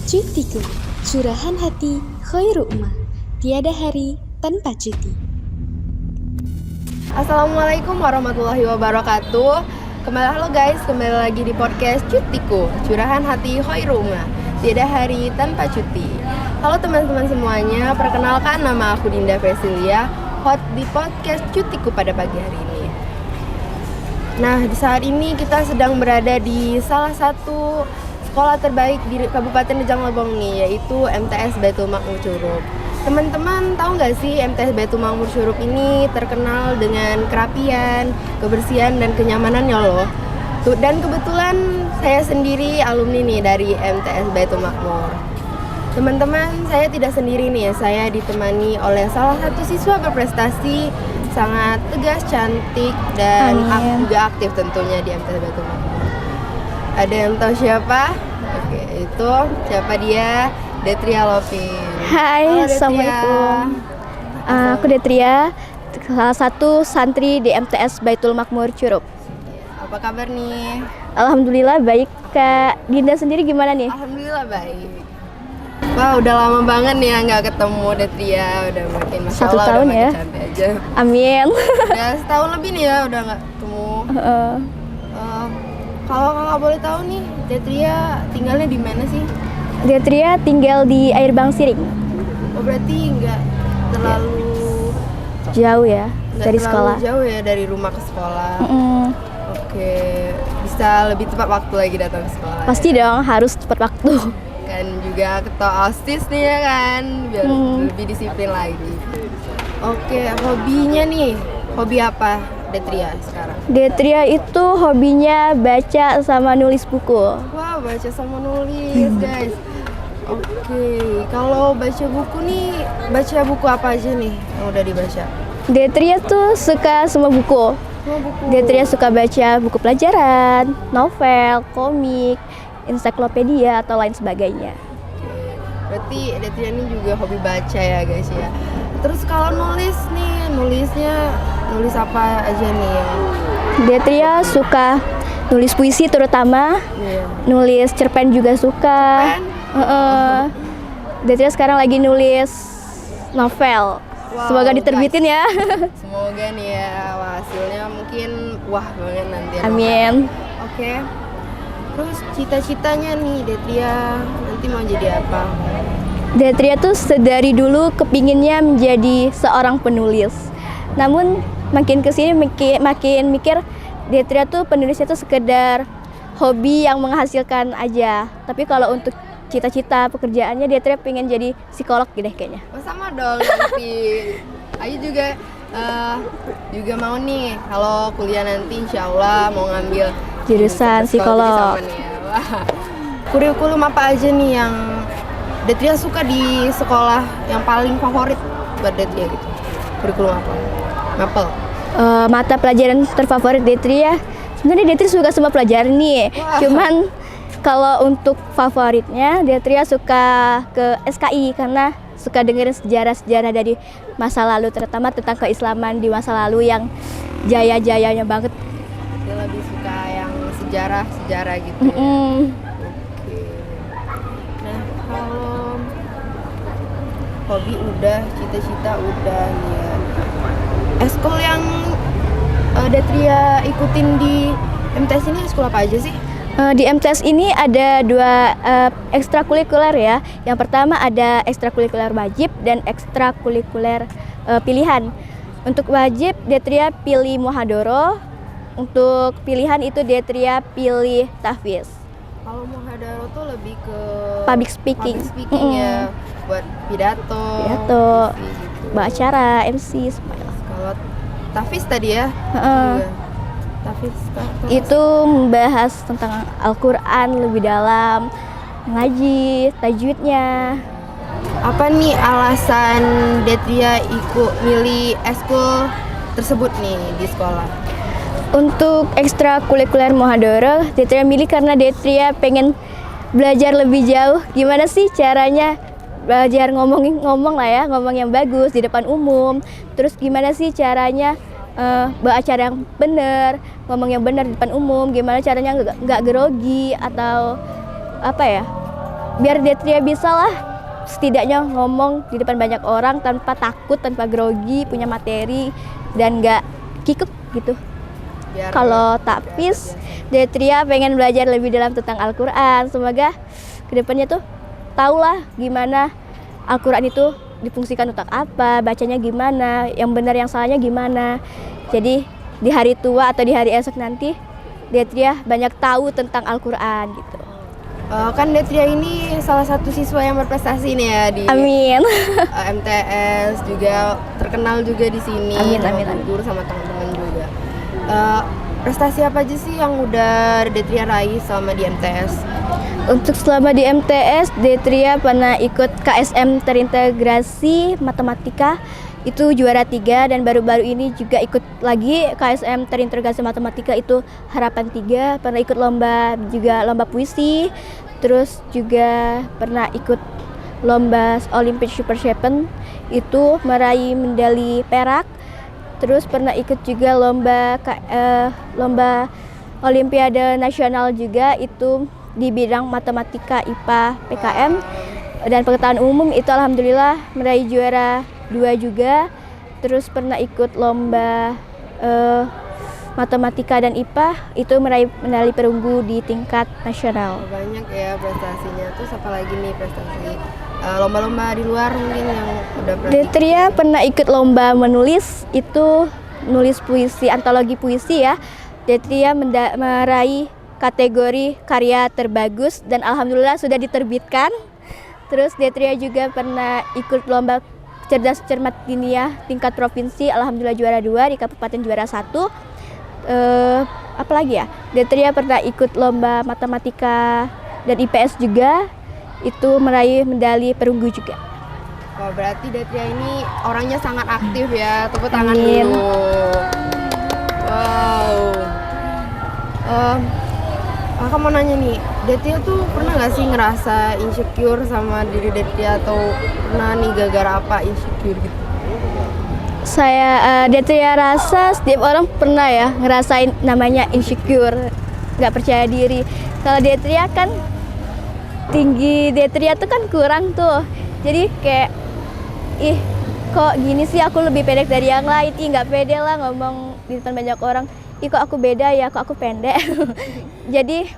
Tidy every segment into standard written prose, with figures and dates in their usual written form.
Cutiku, curahan hati khairu ummah. Tiada hari tanpa cuti. Assalamualaikum warahmatullahi wabarakatuh. Halo guys, kembali lagi di podcast Cutiku, curahan hati khairu ummah. Tiada hari tanpa cuti. Halo teman-teman semuanya, perkenalkan nama aku Dinda Fresilia, host di podcast Cutiku pada pagi hari ini. Nah, di saat ini kita sedang berada di salah satu sekolah terbaik di Kabupaten Rejang Lebong nih, yaitu MTS Baitul Makmur Curup. Teman-teman tahu nggak sih MTS Baitul Makmur Curup ini terkenal dengan kerapian, kebersihan, dan kenyamanannya loh. Dan kebetulan saya sendiri alumni nih dari MTS Baitul Makmur. Teman-teman, saya tidak sendiri nih, saya ditemani oleh salah satu siswa berprestasi, sangat tegas, cantik, dan juga aktif tentunya di MTS Baitul Makmur. Ada yang tahu siapa? Oke, itu siapa dia? Detria Lovin. Hai, Halo, Assalamualaikum. Aku Detria, salah satu santri di MTS Baitul Makmur Curup. Apa kabar nih? Alhamdulillah baik. Kak Dinda sendiri gimana nih? Alhamdulillah baik. Wah, udah lama banget nih ya nggak ketemu Detria. Udah makin Masya 1 Allah, tahun udah ya. makin cantik aja. Amin. Udah setahun lebih nih ya udah nggak ketemu. Kalau kakak boleh tahu nih, Detria tinggalnya di mana sih? Detria tinggal di Airbang Siring. Oh, berarti nggak terlalu Jauh ya nggak dari terlalu sekolah. jauh ya dari rumah ke sekolah. Oke, bisa lebih tepat waktu lagi datang ke sekolah. Pasti dong, harus tepat waktu. Kan juga ketua OSIS nih ya kan, biar lebih disiplin lagi. Oke, hobinya nih, hobi apa Detria sekarang? Detria itu hobinya baca sama nulis buku. Wah, baca sama nulis guys. Oke, kalau baca buku nih, baca buku apa aja nih yang udah dibaca? Detria tuh suka semua buku. Semua buku. Detria suka baca buku pelajaran, novel, komik, ensiklopedia atau lain sebagainya. Berarti Detria ini juga hobi baca ya guys ya. Terus kalau nulis nih, nulis apa aja nih yang Detria suka nulis puisi terutama, nulis cerpen juga suka. Detria sekarang lagi nulis novel. Wow, Semoga diterbitin ya. Semoga nih ya, wah, hasilnya mungkin wah banget nanti. Amin. Oke. Terus cita-citanya nih Detria nanti mau jadi apa? Detria tuh sedari dulu kepinginnya menjadi seorang penulis. Namun makin kesini makin mikir Detria tuh penulisnya tuh sekedar hobi yang menghasilkan aja. Tapi kalau untuk cita-cita pekerjaannya Detria pengen jadi psikolog gitu deh kayaknya. Oh, sama dong nanti. Ayu juga mau nih kalau kuliah nanti insya Allah mau ngambil Jurusan psikolog. Wah. Kurikulum apa aja nih yang Detria suka di sekolah, yang paling favorit buat Detria gitu? Kurikulum apa? Mapel. Mata pelajaran terfavorit Detria, sebenarnya Detria suka semua pelajaran nih. Wah. Cuman kalau untuk favoritnya Detria suka ke SKI karena suka dengerin sejarah-sejarah dari masa lalu, terutama tentang keislaman di masa lalu yang jaya-jayanya banget. Dia lebih suka yang sejarah gitu ya. Oke. Nah, kalau hobi udah, cita-cita udah nih ya. Eskul yang Detria ikutin di MTS ini eskul apa aja sih? Di MTS ini ada 2 ekstrakurikuler ya. Yang pertama ada ekstrakurikuler wajib dan ekstrakurikuler pilihan. Untuk wajib Detria pilih muhadoro. Untuk pilihan itu Detria pilih tahfiz. Kalau muhadaro tuh lebih ke Public speaking. Ya, buat pidato, Gitu. Bawa acara, MC semuanya. Kalau tahfiz tadi ya, juga. Tahfiz Itu membahas tentang Al-Quran lebih dalam, ngaji, tajwidnya. Apa nih alasan Detria ikut milih eskul tersebut nih di sekolah? Untuk ekstrakurikuler muhadoro, Detria milih karena Detria pengen belajar lebih jauh. Gimana sih caranya belajar ngomong lah ya, ngomong yang bagus di depan umum. Terus gimana sih caranya beracara yang benar, ngomong yang benar di depan umum, gimana caranya nggak grogi atau apa ya, biar Detria bisa lah setidaknya ngomong di depan banyak orang tanpa takut, tanpa grogi, punya materi dan nggak kikuk gitu. Kalau takpis, Detria pengen belajar lebih dalam tentang Al-Quran. Semoga kedepannya tuh tahulah gimana Al-Quran itu difungsikan untuk apa, bacanya gimana, yang benar yang salahnya gimana. Jadi di hari tua atau di hari esok nanti Detria banyak tahu tentang Al-Quran gitu. Kan Detria ini salah satu siswa yang berprestasi nih ya di Amin. MTS, juga terkenal juga di sini. Amin, sama amin, amin. guru sama teman-teman juga. Prestasi apa aja sih yang udah Detria raih selama di MTS? Untuk selama di MTS, Detria pernah ikut KSM terintegrasi matematika, itu juara 3, dan baru-baru ini juga ikut lagi KSM terintegrasi matematika itu harapan 3. Pernah ikut lomba juga, lomba puisi, terus juga pernah ikut lomba Olympic Super 7 itu meraih medali perak. Terus pernah ikut juga lomba Olimpiade Nasional juga, itu di bidang matematika, IPA, PKM, dan pengetahuan umum itu alhamdulillah meraih juara 2 juga. Terus pernah ikut lomba matematika dan IPA, itu meraih medali perunggu di tingkat nasional. Banyak ya prestasinya. Terus apa lagi nih prestasi? Lomba-lomba di luar mungkin yang udah pernah. Detria pernah ikut lomba menulis, itu nulis puisi, antologi puisi ya. Detria meraih kategori karya terbagus dan alhamdulillah sudah diterbitkan. Terus Detria juga pernah ikut lomba cerdas cermat diniyah tingkat provinsi, alhamdulillah juara 2, di kabupaten juara 1. Apalagi ya, Detria pernah ikut lomba matematika dan IPS juga, itu meraih medali perunggu juga. Wah, berarti Detria ini orangnya sangat aktif ya. Tepuk tangan Amin. dulu. Wow. Kakak mau nanya nih, Detria tuh pernah nggak sih ngerasa insecure sama diri Detria, atau pernah nih gara-gara apa insecure gitu? Detria rasa setiap orang pernah ya ngerasain namanya insecure, nggak percaya diri. Kalau Detria kan tinggi Detria tuh kan kurang tuh, jadi kayak kok gini sih, aku lebih pendek dari yang lain, nggak pede lah ngomong di depan banyak orang, kok aku beda ya, kok aku pendek. Jadi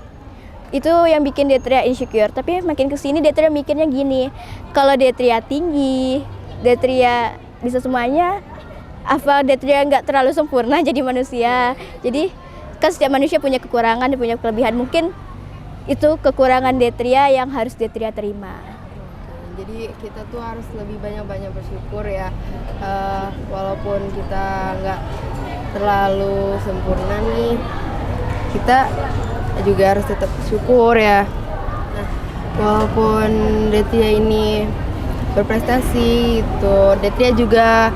itu yang bikin Detria insecure. Tapi makin kesini Detria mikirnya gini, kalau Detria tinggi, Detria bisa semuanya, apa Detria nggak terlalu sempurna jadi manusia. Jadi kan setiap manusia punya kekurangan dan punya kelebihan, mungkin itu kekurangan Detria yang harus Detria terima. Jadi kita tuh harus lebih banyak-banyak bersyukur ya, walaupun kita nggak terlalu sempurna nih, kita juga harus tetap bersyukur ya. Nah, walaupun Detria ini berprestasi gitu, Detria juga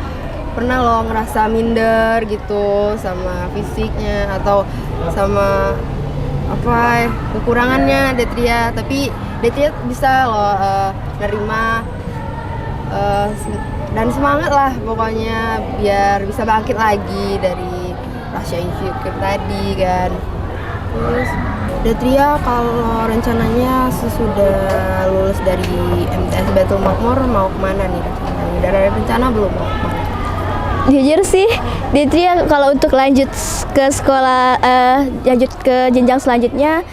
pernah loh ngerasa minder gitu sama fisiknya atau sama apa kekurangannya Detria, tapi Detria bisa loh nerima dan semangat lah pokoknya biar bisa bangkit lagi dari rasa insecure tadi kan. Terus Detria kalau rencananya sesudah lulus dari MTS Baitul Makmur mau kemana nih rencananya? Udah ada rencana belum mau kemana? Jujur sih, Detria kalau untuk lanjut ke sekolah, lanjut ke jenjang selanjutnya,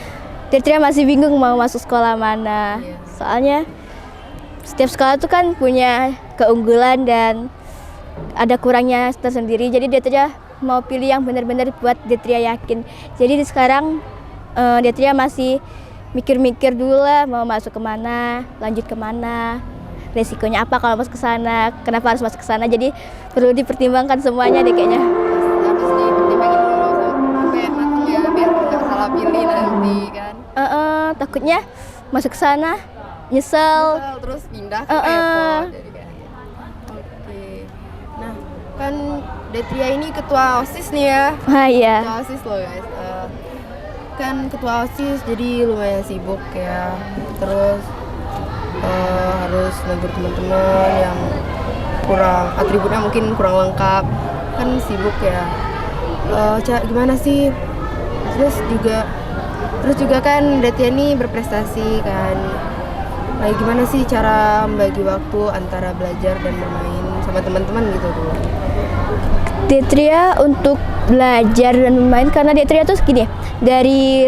Detria masih bingung mau masuk sekolah mana. Soalnya setiap sekolah tuh kan punya keunggulan dan ada kurangnya tersendiri. Jadi Detria mau pilih yang benar-benar buat Detria yakin. Jadi sekarang Detria masih mikir-mikir dulu lah mau masuk kemana, lanjut kemana, resikonya apa kalau masuk ke sana, kenapa harus masuk ke sana. Jadi perlu dipertimbangkan semuanya deh kayaknya. Harus dipertimbangin dulu sampai matang ya biar nggak salah pilih nanti kan. Takutnya masuk ke sana nyesel. Terus pindah ke repot jadi kayak. Oke. Nah, kan Detria ini ketua OSIS nih ya. Iya. Ketua OSIS loh guys. Kan ketua OSIS jadi lumayan sibuk ya. Terus harus negur teman-teman yang kurang atributnya mungkin kurang lengkap, kan sibuk ya. Gimana sih? Terus juga kan Detria ini berprestasi kan. Nah, gimana sih cara membagi waktu antara belajar dan bermain sama teman-teman gitu tuh? Detria untuk belajar dan bermain, karena Detria tuh gini,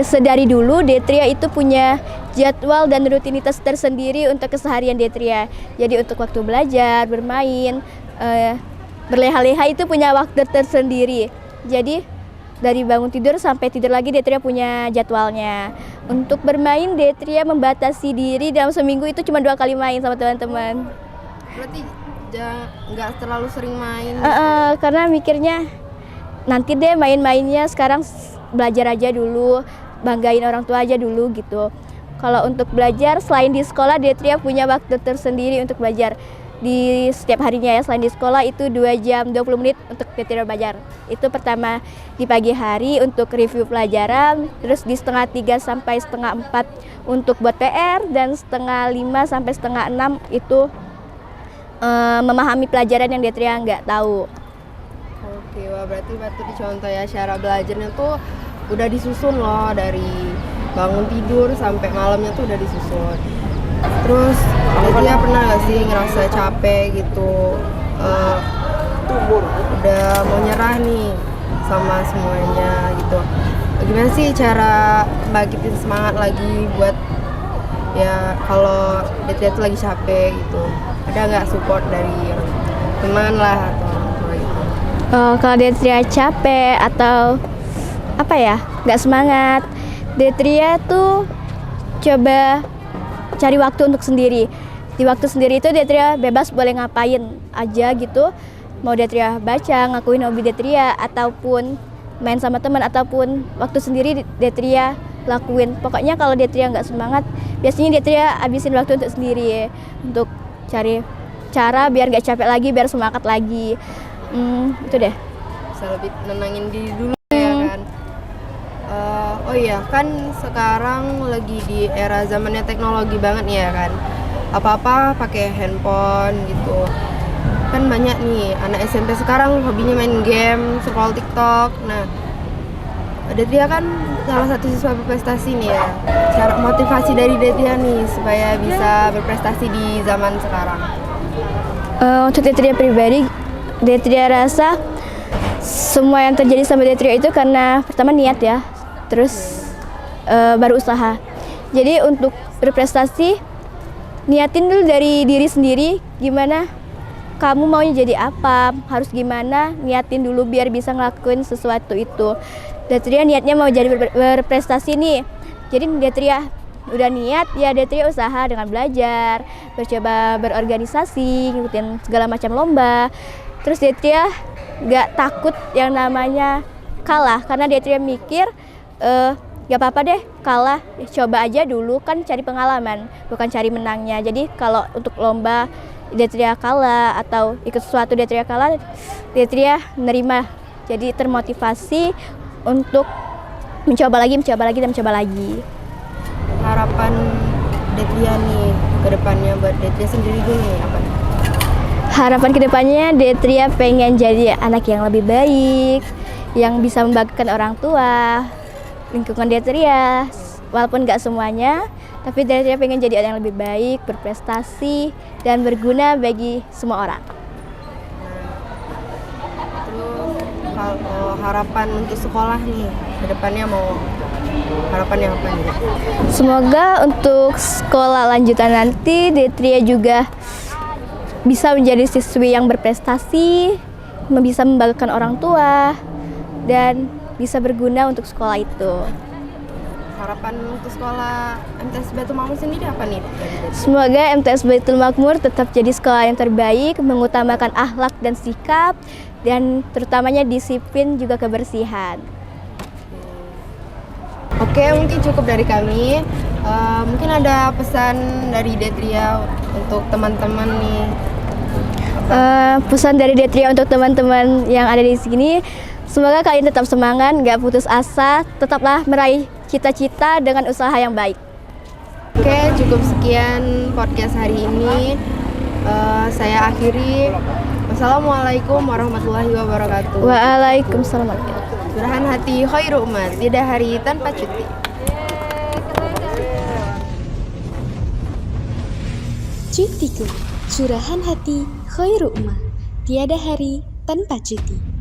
sedari dulu Detria itu punya jadwal dan rutinitas tersendiri untuk keseharian Detria. Jadi untuk waktu belajar, bermain, berleha-leha itu punya waktu tersendiri. Jadi dari bangun tidur sampai tidur lagi Detria punya jadwalnya. Untuk bermain Detria membatasi diri dalam seminggu itu cuma 2 kali main sama teman-teman. Berarti nggak terlalu sering main. Karena mikirnya nanti deh main-mainnya, sekarang belajar aja dulu, banggain orang tua aja dulu gitu. Kalau untuk belajar, selain di sekolah Detria punya waktu tersendiri untuk belajar. Di setiap harinya ya, selain di sekolah itu 2 jam 20 menit untuk Detria belajar. Itu pertama di pagi hari untuk review pelajaran, terus di setengah 3 sampai setengah 4 untuk buat PR, dan setengah 5 sampai setengah 6 itu memahami pelajaran yang Detria nggak tahu. Oke, wah berarti patut dicontoh ya, cara belajarnya tuh udah disusun loh, dari bangun tidur sampai malamnya tuh udah disusun. Terus Detria pernah gak sih ngerasa capek gitu, udah mau nyerah nih sama semuanya gitu? Gimana sih cara bangkitin semangat lagi buat ya kalau Detria tuh lagi capek gitu? Ada nggak support dari teman lah atau orang tua gitu? Kalau Detria capek atau apa ya, nggak semangat, Detria tuh coba cari waktu untuk sendiri. Di waktu sendiri itu Detria bebas boleh ngapain aja gitu. Mau Detria baca, ngakuin hobi Detria, ataupun main sama teman, ataupun waktu sendiri Detria lakuin. Pokoknya kalau Detria nggak semangat, biasanya Detria habisin waktu untuk sendiri, untuk cari cara biar nggak capek lagi, biar semangat lagi. Itu deh. Bisa lebih nenangin diri dulu ya kan. Oh iya, kan sekarang lagi di era zamannya teknologi banget nih ya kan. Apa-apa pakai handphone gitu. Kan banyak nih anak SMP sekarang hobinya main game, scroll TikTok. Nah, Detria kan salah satu siswa berprestasi nih ya. Cara motivasi dari Detria nih supaya bisa berprestasi di zaman sekarang. Untuk Detria pribadi, Detria rasa semua yang terjadi sama Detria itu karena pertama niat ya, terus baru usaha. Jadi untuk berprestasi, niatin dulu dari diri sendiri, gimana kamu maunya jadi apa, harus gimana, niatin dulu biar bisa ngelakuin sesuatu itu. Detria niatnya mau jadi berprestasi nih, jadi Detria udah niat ya, Detria usaha dengan belajar, bercoba berorganisasi, ngikutin segala macam lomba. Terus Detria gak takut yang namanya kalah, karena Detria mikir gak apa-apa deh kalah, coba aja dulu, kan cari pengalaman bukan cari menangnya. Jadi kalau untuk lomba Detria kalah atau ikut sesuatu Detria kalah, Detria nerima, jadi termotivasi untuk mencoba lagi, dan mencoba lagi. Harapan Detria nih ke depannya buat Detria sendiri dulu nih apa nih? Harapan kedepannya Detria pengen jadi anak yang lebih baik, yang bisa membanggakan orang tua, lingkungan Detria, walaupun nggak semuanya, tapi Detria pengen jadi orang yang lebih baik, berprestasi, dan berguna bagi semua orang. Terus kalau harapan untuk sekolah nih ke depannya mau harapannya apa nih? Semoga untuk sekolah lanjutan nanti Detria juga bisa menjadi siswi yang berprestasi, bisa membanggakan orang tua, dan bisa berguna untuk sekolah itu. Harapan untuk sekolah MTS Baitul Makmur sendiri apa nih? Semoga MTS Baitul Makmur tetap jadi sekolah yang terbaik, mengutamakan akhlak dan sikap, dan terutamanya disiplin juga kebersihan. Oke, mungkin cukup dari kami. Mungkin ada pesan dari Detria untuk teman-teman nih. Pesan dari Detria untuk teman-teman yang ada di sini, semoga kalian tetap semangat, gak putus asa, tetaplah meraih cita-cita dengan usaha yang baik. Oke, cukup sekian podcast hari ini. Saya akhiri. Wassalamualaikum warahmatullahi wabarakatuh. Waalaikumsalam. Curahan hati khairu umat, tidak hari tanpa cuti. Cutiku, curahan hati Khairu Umma. Tiada hari tanpa cuti.